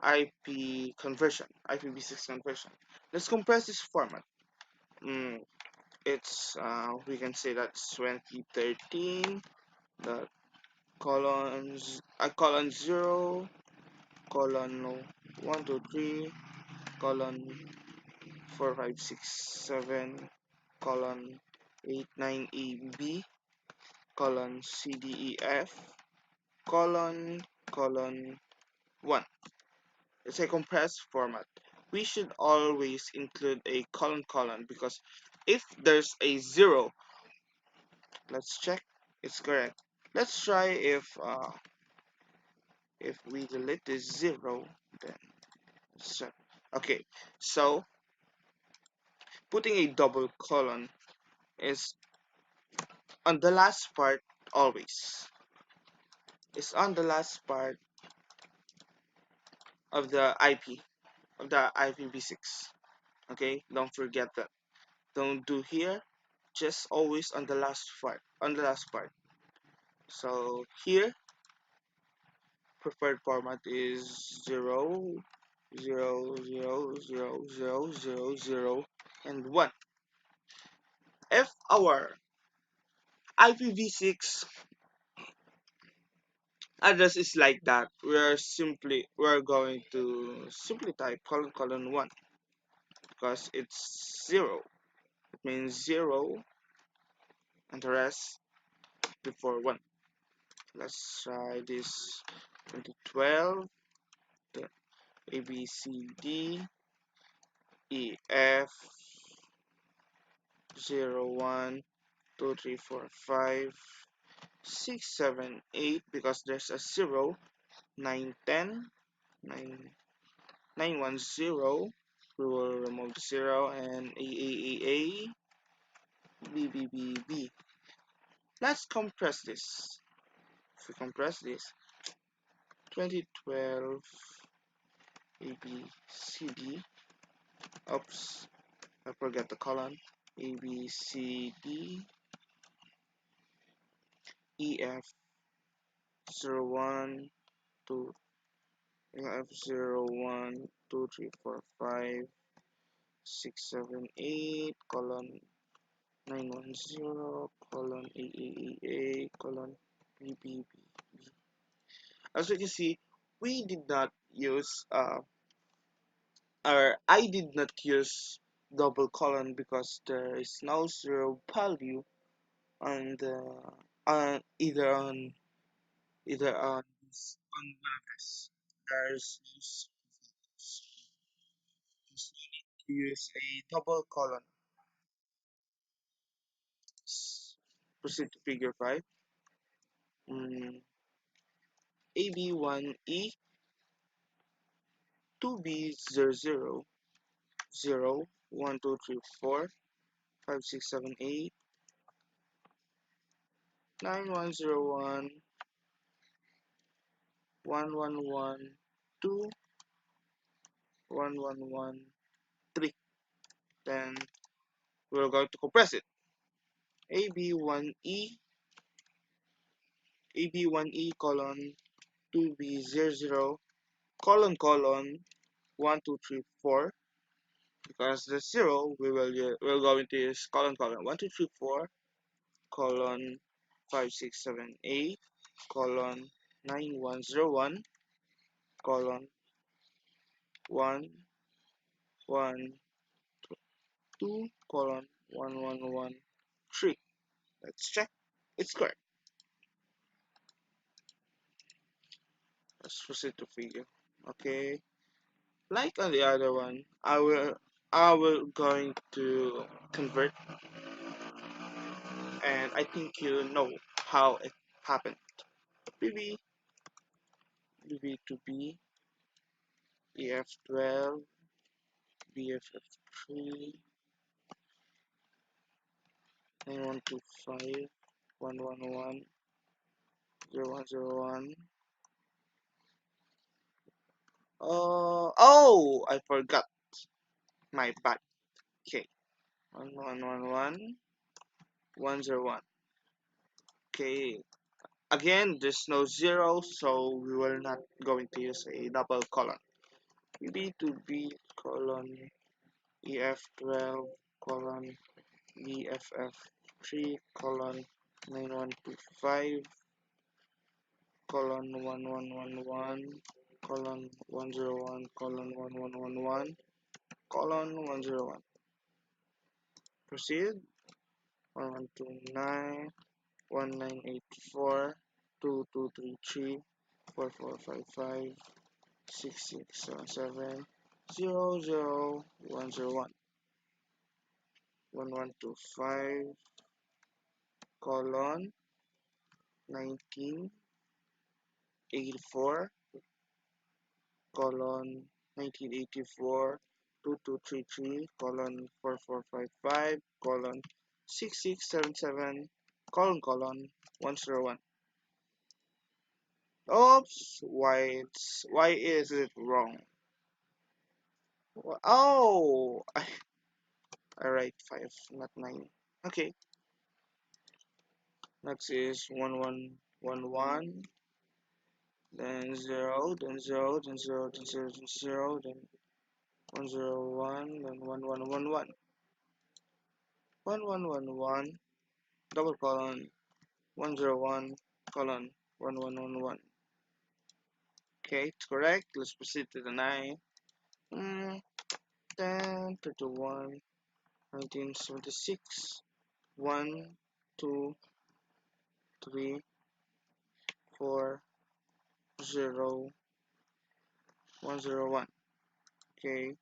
IP conversion, IPv6 conversion. Let's compress this format. Mm, it's we can say that's 2013 the colon 0 colon 123 colon 4567 colon 89AB colon CDEF colon 1. It's a compressed format. We should always include a colon because if there's a 0, let's check. It's correct. Let's try if we delete this 0, then let's check. Okay, so putting a double colon is on the last part always. It's on the last part of the IP of the IPv6. Okay, don't forget that. Don't do here. Just always on the last part. On the last part. So here, preferred format is 0, 0, 0, 0, 0, 0, 0, and 1. If our IPv6 address is like that, we're going to simply type colon colon 1 because it's 0. It means 0 and the rest before 1. Let's try this. 2012, the A B C D E F 0 1 2 3 4 5 6 7 8 because there's a 0, 9 10 9 9 1 0. We will remove the 0 and A B B B B. Let's compress this. If we compress this, 2012 A B C D. Oops, I forgot the colon. A B C D E F 0 1 2 F 0 1 2 3 4 5 6 7 8 colon 910 colon A colon B. As you can see, we did not use or I did not use double colon because there is no zero value on the either on on one of this. There's no just need to use a double colon. Proceed to figure 5. AB1E 2B00 0 1 2 3 4 5 6 7 8 9 1 0 1 1 1 1 2 1 1 1 3. Then we're going to compress it. AB1E AB1E colon 2B00 colon 1 2 3 4 because the 0 we're going to use colon 1 2 3 4 colon 5 6 7 8 colon 9 1 0 1 colon 1 1 2 colon 1 1 1 3. Let's check. It's correct. Let's proceed to figure. Okay. Like on the other one, I will going to convert, and I think you know how it happened. BB to B, EF12, BFF3, 9125, 111, 0101. Oh, I forgot. My bad. Okay. 1111, 101. Okay. Again, there's no zero, so we will not going to use a double colon. B to B colon EF12 colon BFF3 colon 9125 colon 1111 colon 101 colon 1111 colon 101. Proceed. 1129 1984 2233 4455 6677 00101 1125 colon 1984 colon 1984 2233 colon 4455 colon 6677 colon 101. Oops, why is it wrong? Oh, I write 5, not 9. Okay, next is 1111, then 0, then 0, then 0, then 0, then 0, then 101, then 1111. 1111 double colon 101 colon 1111. Okay, it's correct. Let's proceed to the 9. 10, 31, 1976. 1, 2, 3, 4, 0, 101. Okay,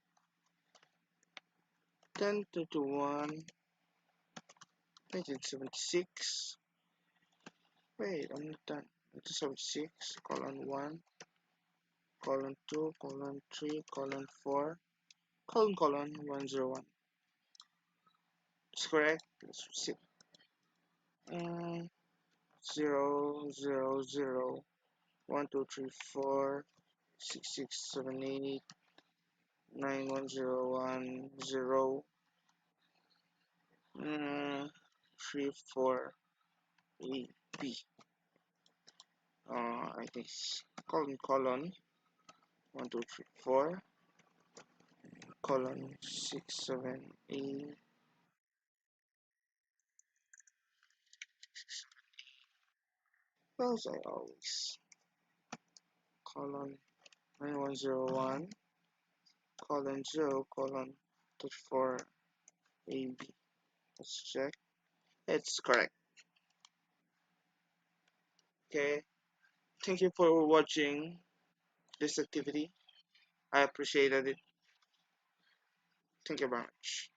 10, 31, 1976. Wait, I'm not done. 1976, colon 1, colon 2, colon 3, colon 4, colon 101. It's correct. Let's proceed. Mm, 0, 0, 0, 1, 2, 3, 4, 6, 6, 7, 8, 9, 1, 0, 1, 0, 3, 4, 8, B. I think it's colon 1, 2, 3, 4, colon 6, 7, 8. As I always, colon 9101, colon 0, colon 34, AB. Let's check. It's correct. Okay. Thank you for watching this activity. I appreciated it. Thank you very much.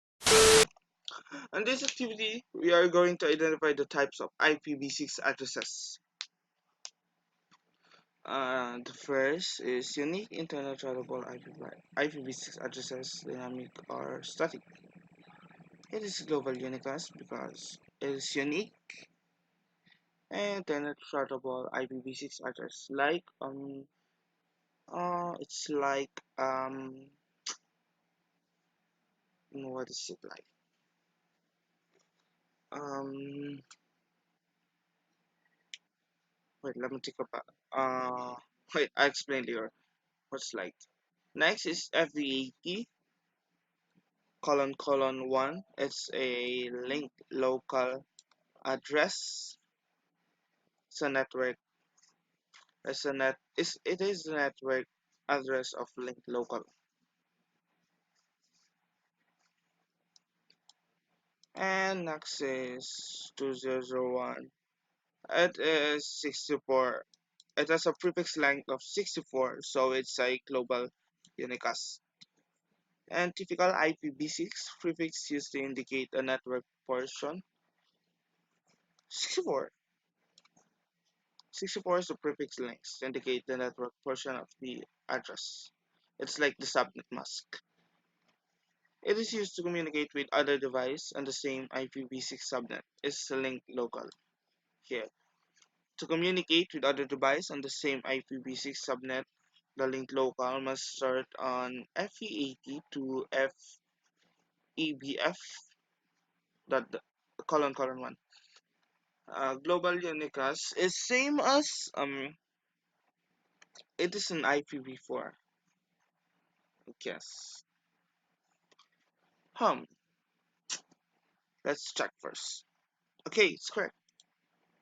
In this activity, we are going to identify the types of IPv6 addresses. The first is unique internet routeable IPv6 addresses, dynamic or static. It is global unicast because it is unique and internet routeable IPv6 address. It's like what is it like? Um, Wait, let me think about. Wait, I explained later. What's like? Next is FV80 colon 1. It's a linked local address. It's a network. It is the network address of linked local. And next is 2001. It is 64. It has a prefix length of 64, so it's a global unicast. And typical IPv6 prefix used to indicate a network portion. 64. 64 is the prefix length to indicate the network portion of the address. It's like the subnet mask. It is used to communicate with other device on the same IPv6 subnet. It's linked local here. To communicate with other device on the same IPv6 subnet, the linked local must start on FE80 to FEBF dot colon 1. Global unicast is same as it is an IPv4. Yes. Let's check first. Okay, it's correct.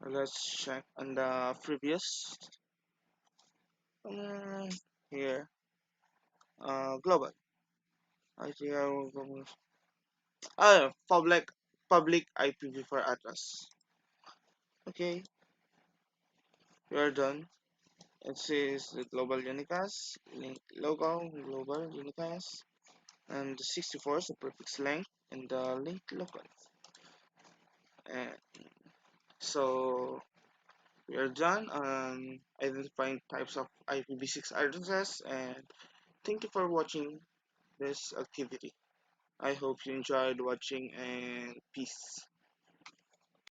Let's check on the previous um, here. Global. I think I will go. Public IPv4 address. Okay, we are done. It says the global unicast, link local, global unicast, and the 64 is the prefix length and the link local. And so we are done on identifying types of IPv6 addresses, and thank you for watching this activity. I hope you enjoyed watching, and peace.